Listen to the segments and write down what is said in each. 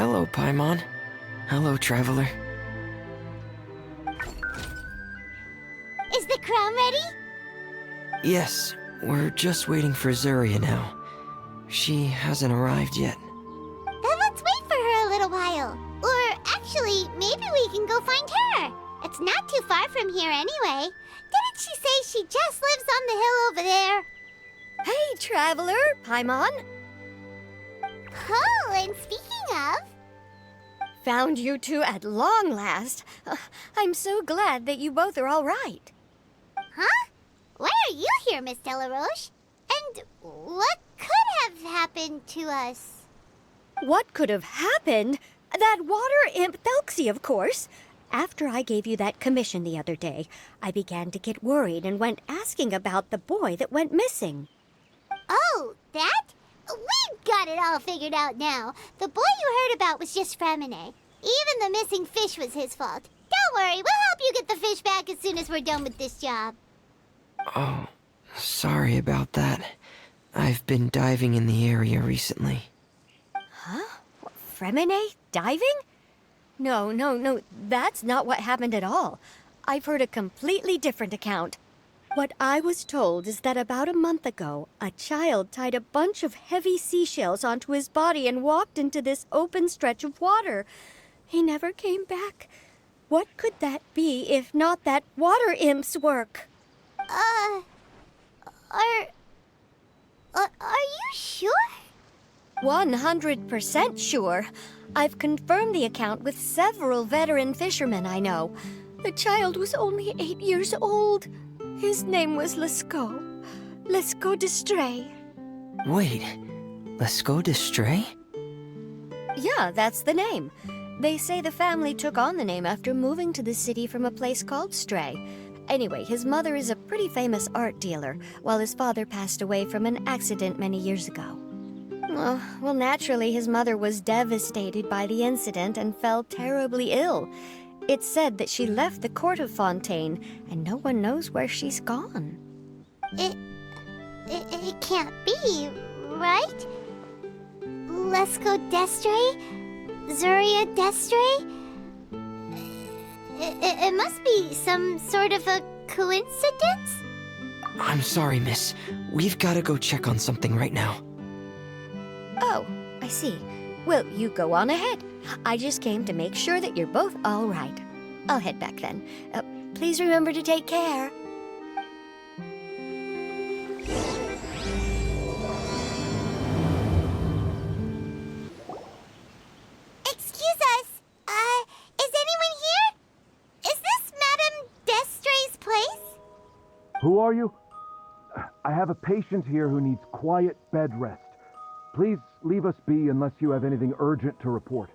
Hello, Paimon. Hello, traveler. Is the crown ready? Yes, we're just waiting for Zuria now. She hasn't arrived yet. Then let's wait for her a little while. Or actually, maybe we can go find her. It's not too far from here anyway. Didn't she say she just lives on the hill over there? Hey, traveler, Paimon. Oh, and speaking of... Found you two at long last. I'm so glad that you both are all right. Huh? Why are you here, Miss Delaroche? And what could have happened to us? What could have happened? That water imp Thelxie, of course. After I gave you that commission the other day, I began to get worried and went asking about the boy that went missing. Oh, that? We've got it all figured out now. The boy you heard about was just Fremine. Even the missing fish was his fault. Don't worry, we'll help you get the fish back as soon as we're done with this job. Oh, sorry about that. I've been diving in the area recently. Huh? Fremine? Diving? No, that's not what happened at all. I've heard a completely different account. What I was told is that about a month ago, a child tied a bunch of heavy seashells onto his body and walked into this open stretch of water. He never came back. What could that be if not that water imp's work? Are you sure? 100% sure. I've confirmed the account with several veteran fishermen I know. The child was only 8 years old. His name was Lescaut. Lescaut d'Estray. Wait, Lescaut d'Estray? Yeah, that's the name. They say the family took on the name after moving to the city from a place called Stray. Anyway, his mother is a pretty famous art dealer, while his father passed away from an accident many years ago. Well, naturally, his mother was devastated by the incident and fell terribly ill. It's said that she left the court of Fontaine, and no one knows where she's gone. It can't be, right? Lescaut d'Estray? Zuria d'Estray? It must be some sort of a coincidence? I'm sorry, miss. We've got to go check on something right now. Oh, I see. Well, you go on ahead. I just came to make sure that you're both all right. I'll head back then. Please remember to take care. Excuse us. Is anyone here? Is this Madame d'Estray's place? Who are you? I have a patient here who needs quiet bed rest. Please leave us be unless you have anything urgent to report.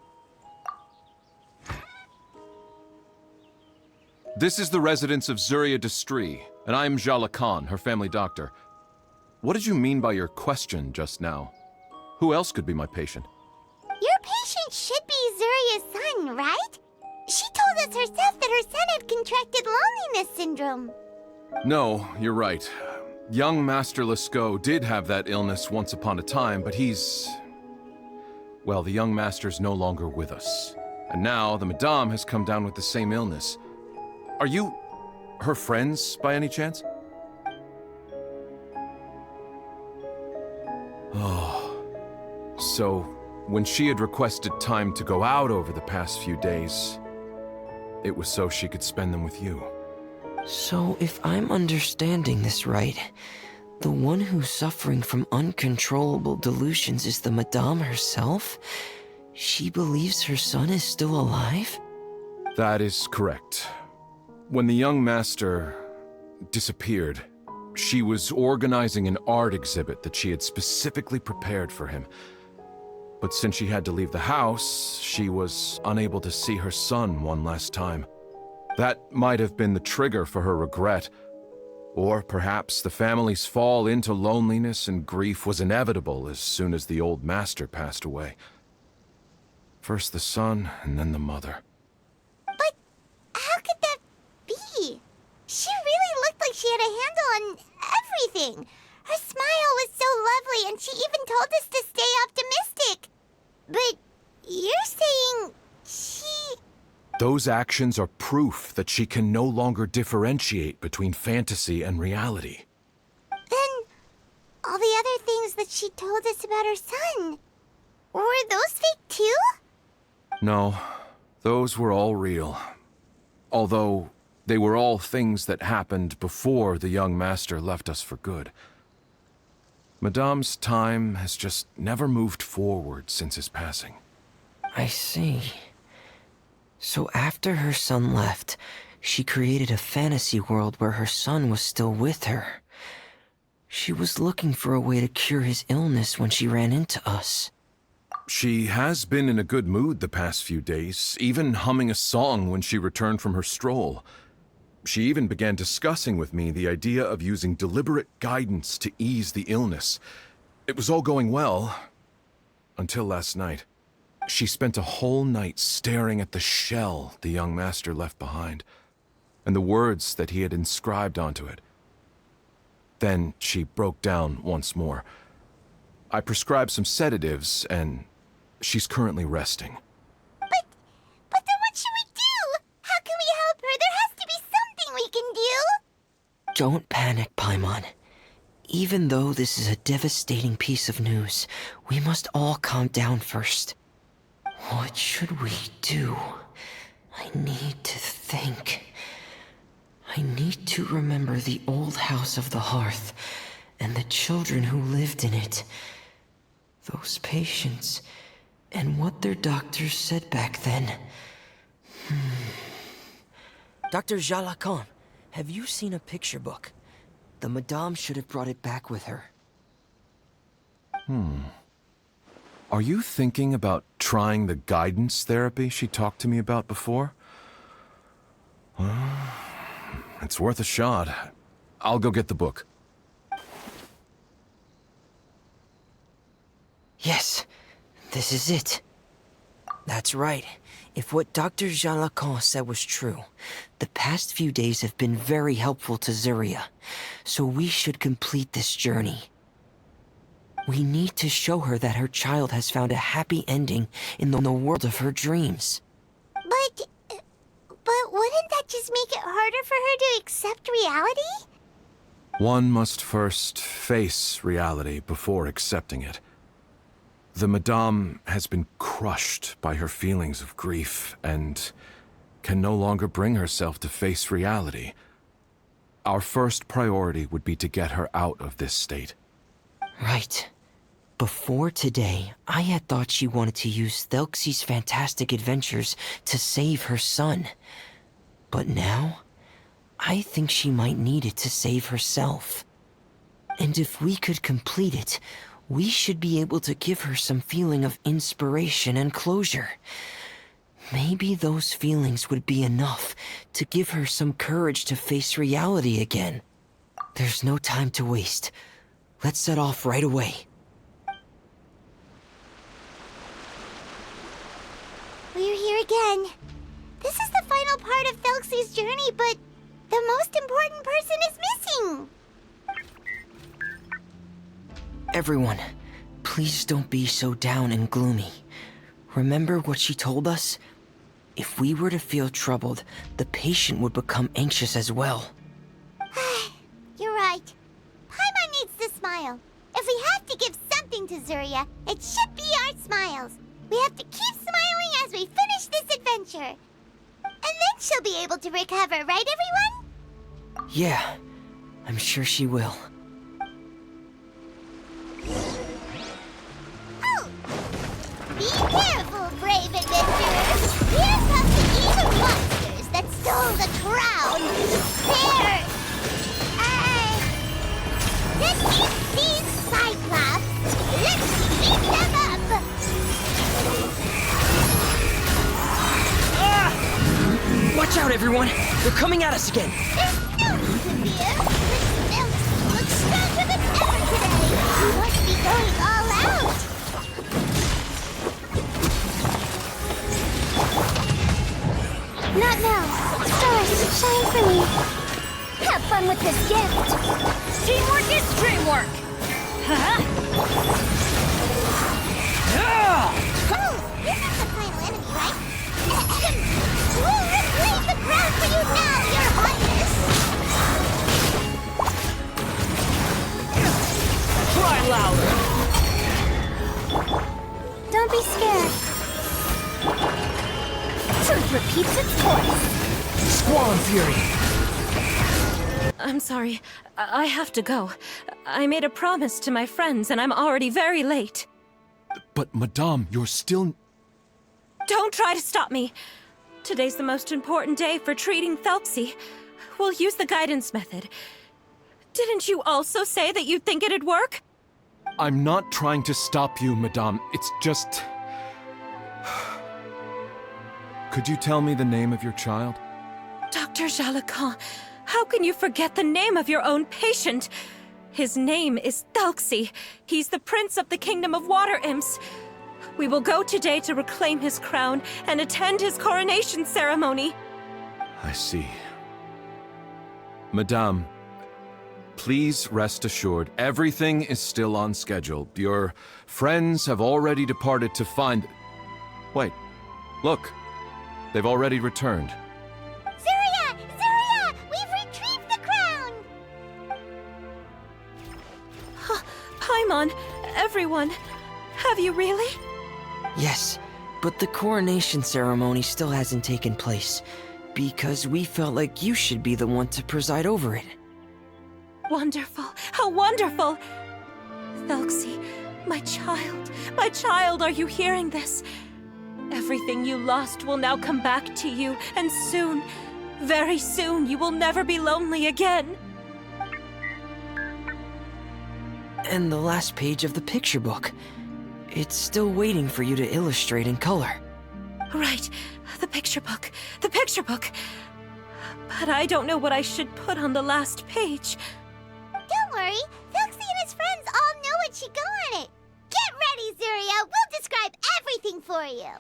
This is the residence of Zuria d'Estray, and I'm Jala Khan, her family doctor. What did you mean by your question just now? Who else could be my patient? Your patient should be Zuria's son, right? She told us herself that her son had contracted loneliness syndrome. No, you're right. Young Master Lescaut did have that illness once upon a time, but well, the young master's no longer with us. And now the Madame has come down with the same illness. Are you her friends, by any chance? Oh. So, when she had requested time to go out over the past few days, it was so she could spend them with you. So, if I'm understanding this right, the one who's suffering from uncontrollable delusions is the Madame herself? She believes her son is still alive? That is correct. When the young master disappeared, she was organizing an art exhibit that she had specifically prepared for him. But since she had to leave the house, she was unable to see her son one last time. That might have been the trigger for her regret. Or perhaps the family's fall into loneliness and grief was inevitable as soon as the old master passed away. First the son, and then the mother. But how could that be? She really looked like she had a handle on everything. Her smile was so lovely, and she even told us to stay optimistic. But you're Those actions are proof that she can no longer differentiate between fantasy and reality. Then, all the other things that she told us about her son, were those fake too? No, those were all real. Although, they were all things that happened before the young master left us for good. Madame's time has just never moved forward since his passing. I see. So after her son left, she created a fantasy world where her son was still with her. She was looking for a way to cure his illness when she ran into us. She has been in a good mood the past few days, even humming a song when she returned from her stroll. She even began discussing with me the idea of using deliberate guidance to ease the illness. It was all going well, until last night. She spent a whole night staring at the shell the young master left behind, and the words that he had inscribed onto it. Then she broke down once more. I prescribed some sedatives, and she's currently resting. But then what should we do? How can we help her? There has to be something we can do. Don't panic, Paimon. Even though this is a devastating piece of news, we must all calm down first. What should we do? I need to think. I need to remember the old house of the hearth and the children who lived in it. Those patients and what their doctors said back then. Dr. Jalacan, have you seen a picture book? The Madame should have brought it back with her. Are you thinking about trying the guidance therapy she talked to me about before? Well, it's worth a shot. I'll go get the book. Yes, this is it. That's right. If what Dr. Jalacan said was true, the past few days have been very helpful to Zuria, so we should complete this journey. We need to show her that her child has found a happy ending in the world of her dreams. But wouldn't that just make it harder for her to accept reality? One must first face reality before accepting it. The Madame has been crushed by her feelings of grief and can no longer bring herself to face reality. Our first priority would be to get her out of this state. Right. Before today, I had thought she wanted to use Thelxie's fantastic adventures to save her son. But now, I think she might need it to save herself. And if we could complete it, we should be able to give her some feeling of inspiration and closure. Maybe those feelings would be enough to give her some courage to face reality again. There's no time to waste. Let's set off right away. We're here again. This is the final part of Thelxie's journey, but the most important person is missing. Everyone, please don't be so down and gloomy. Remember what she told us? If we were to feel troubled, the patient would become anxious as well. You're right. Paimon needs to smile. If we have to give something to Zuria, it should be our smiles. We have to keep smiling as we finish this adventure. And then she'll be able to recover, right everyone? Yeah, I'm sure she will. Oh! Be careful, brave adventurers! Here come the evil monsters that stole the crown! They're... the deep-sea Cyclops! Let's beat them up! Watch out, everyone! They're coming at us again! There's no need to fear! The Thelxie looks stronger than ever today! We must be going all out! Not now! Stars, shine for me! Have fun with this gift! Teamwork is dreamwork! Oh, this is the final enemy, right? Woo! louder. Don't be scared. Truth repeats its voice. Squall Fury! I'm sorry. I have to go. I made a promise to my friends, and I'm already very late. But, Madame, you're still... Don't try to stop me. Today's the most important day for treating Thelxie. We'll use the guidance method. Didn't you also say that you'd think it'd work? I'm not trying to stop you, Madame. It's just... Could you tell me the name of your child? Dr. Jalacan, how can you forget the name of your own patient? His name is Thelxie. He's the prince of the kingdom of water imps. We will go today to reclaim his crown and attend his coronation ceremony. I see. Madame, please rest assured, everything is still on schedule. Your friends have already departed to find... Wait, look. They've already returned. Zuria! Zuria! We've retrieved the crown! Paimon, everyone, have you really? Yes, but the coronation ceremony still hasn't taken place, because we felt like you should be the one to preside over it. Wonderful, how wonderful! Thelxie, my child, are you hearing this? Everything you lost will now come back to you, and soon, very soon, you will never be lonely again. And the last page of the picture book. It's still waiting for you to illustrate in color. Right, the picture book. But I don't know what I should put on the last page. Don't worry, Thelxie and his friends all know what should go on it. Get ready, Zuria! We'll describe everything for you.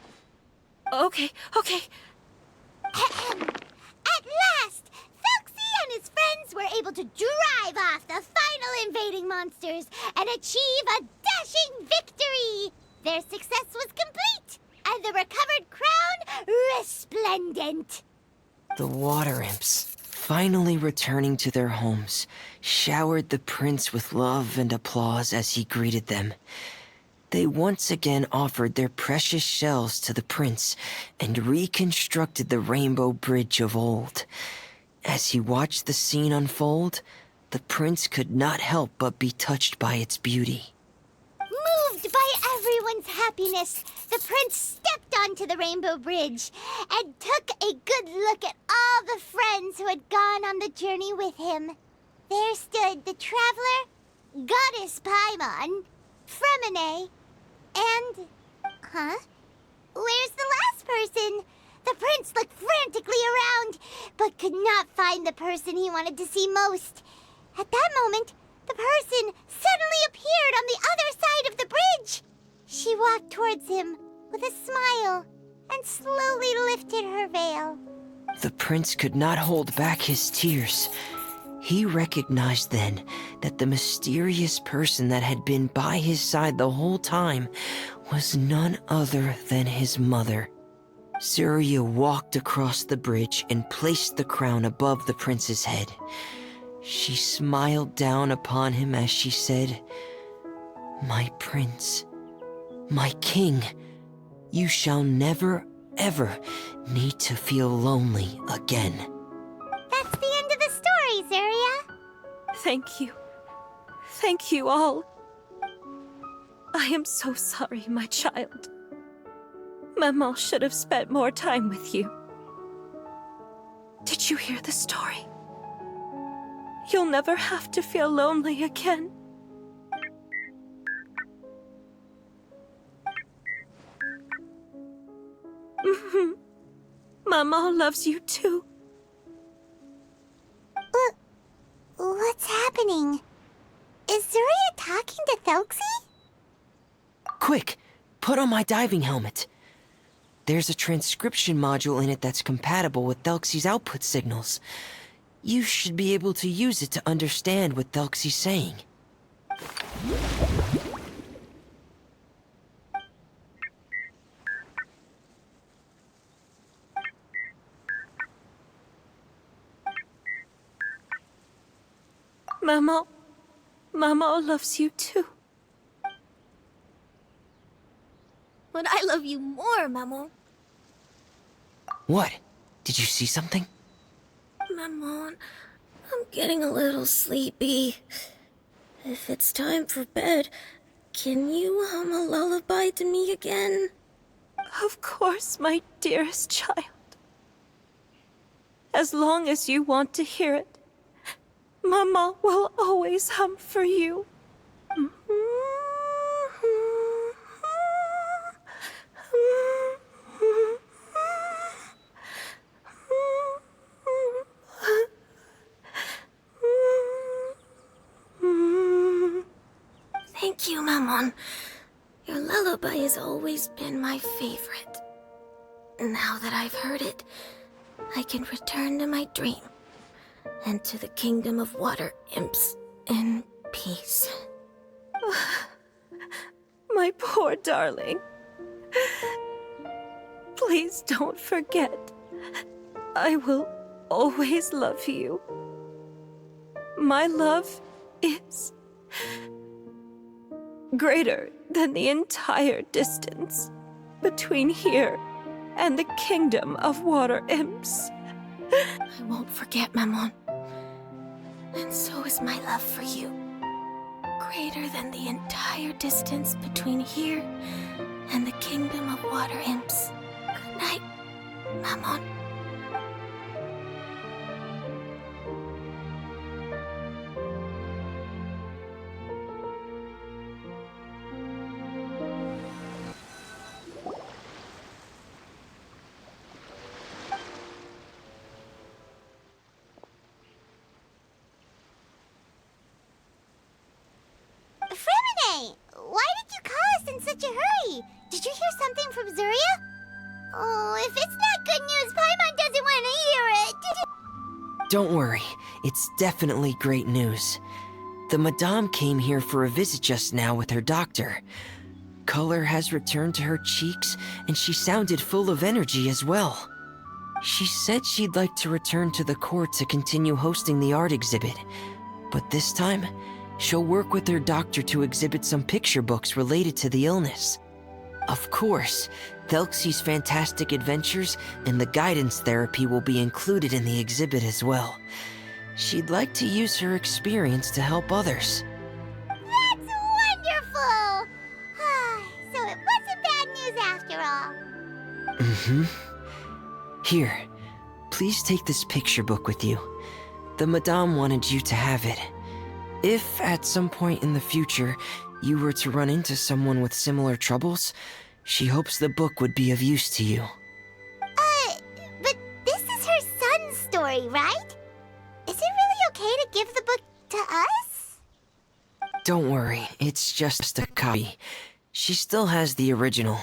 Okay. At last, Thelxie and his friends were able to drive off the final invading monsters and achieve a dashing victory! Their success was complete, and the recovered crown resplendent. The water imps, finally returning to their homes, showered the prince with love and applause as he greeted them. They once again offered their precious shells to the prince and reconstructed the rainbow bridge of old. As he watched the scene unfold, the prince could not help but be touched by its beauty. Moved by everyone's happiness, the prince stepped onto the rainbow bridge and took a good look at all the friends who had gone on the journey with him. There stood the traveler, Goddess Paimon, Fremine, and... Where's the last person? The prince looked frantically around, but could not find the person he wanted to see most. At that moment, the person suddenly appeared on the other side of the bridge. She walked towards him with a smile and slowly lifted her veil. The prince could not hold back his tears. He recognized then that the mysterious person that had been by his side the whole time was none other than his mother. Zuria walked across the bridge and placed the crown above the prince's head. She smiled down upon him as she said, "My prince, my king, you shall never, ever need to feel lonely again." That's the end of the story, Zuria. Thank you. Thank you all. I am so sorry, my child. Maman should have spent more time with you. Did you hear the story? You'll never have to feel lonely again. Maman loves you too. What's happening? Is Zuria talking to Thelxie? Quick, put on my diving helmet. There's a transcription module in it that's compatible with Thelxie's output signals. You should be able to use it to understand what Thelxie's saying. Maman loves you too. But I love you more, Maman. What? Did you see something? Maman, I'm getting a little sleepy. If it's time for bed, can you hum a lullaby to me again? Of course, my dearest child. As long as you want to hear it, Mama will always hum for you. Thank you, Maman. Your lullaby has always been my favorite. Now that I've heard it, I can return to my dream and to the kingdom of water imps in peace. My poor darling. Please don't forget. I will always love you. My love is greater than the entire distance between here and the kingdom of water imps. I won't forget, Maman. And so is my love for you. Greater than the entire distance between here and the kingdom of water imps. Good night, Maman. Fremine, why did you call us in such a hurry? Did you hear something from Zuria? Oh, if it's not good news, Paimon doesn't want to hear it. Don't worry, it's definitely great news. The Madame came here for a visit just now with her doctor. Color has returned to her cheeks, and she sounded full of energy as well. She said she'd like to return to the court to continue hosting the art exhibit, but this time, she'll work with her doctor to exhibit some picture books related to the illness. Of course, Thelxie's fantastic adventures and the guidance therapy will be included in the exhibit as well. She'd like to use her experience to help others. That's wonderful! So it wasn't bad news after all. Mm-hmm. Here, please take this picture book with you. The Madame wanted you to have it. If, at some point in the future, you were to run into someone with similar troubles, she hopes the book would be of use to you. But this is her son's story, right? Is it really okay to give the book to us? Don't worry, it's just a copy. She still has the original.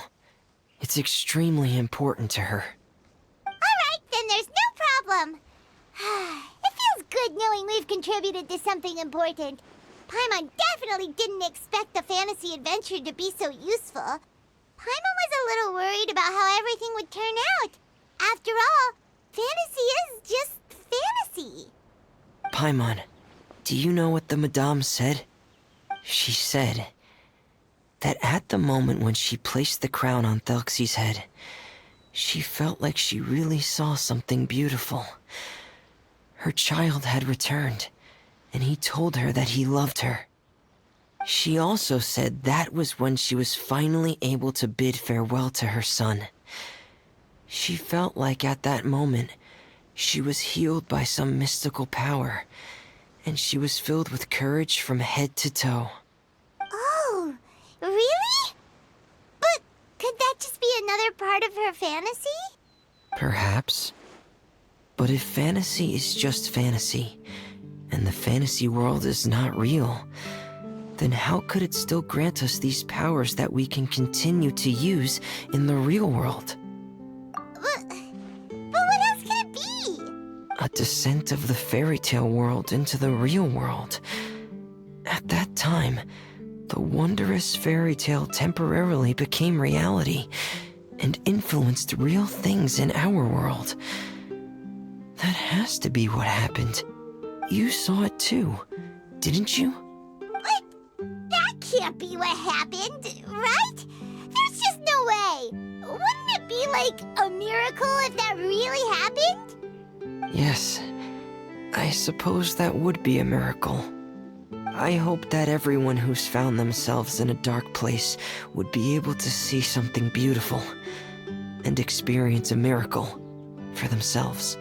It's extremely important to her. Alright, then there's no problem. It feels good knowing we've contributed to something important. Paimon definitely didn't expect the fantasy adventure to be so useful. Paimon was a little worried about how everything would turn out. After all, fantasy is just fantasy. Paimon, do you know what the Madame said? She said that at the moment when she placed the crown on Thelxie's head, she felt like she really saw something beautiful. Her child had returned, and he told her that he loved her. She also said that was when she was finally able to bid farewell to her son. She felt like at that moment, she was healed by some mystical power, and she was filled with courage from head to toe. Oh, really? But could that just be another part of her fantasy? Perhaps. But if fantasy is just fantasy, and the fantasy world is not real, then how could it still grant us these powers that we can continue to use in the real world? But what else could it be? A descent of the fairy tale world into the real world. At that time, the wondrous fairy tale temporarily became reality and influenced real things in our world. That has to be what happened. You saw it too, didn't you? But that can't be what happened, right? There's just no way! Wouldn't it be like a miracle if that really happened? Yes, I suppose that would be a miracle. I hope that everyone who's found themselves in a dark place would be able to see something beautiful and experience a miracle for themselves.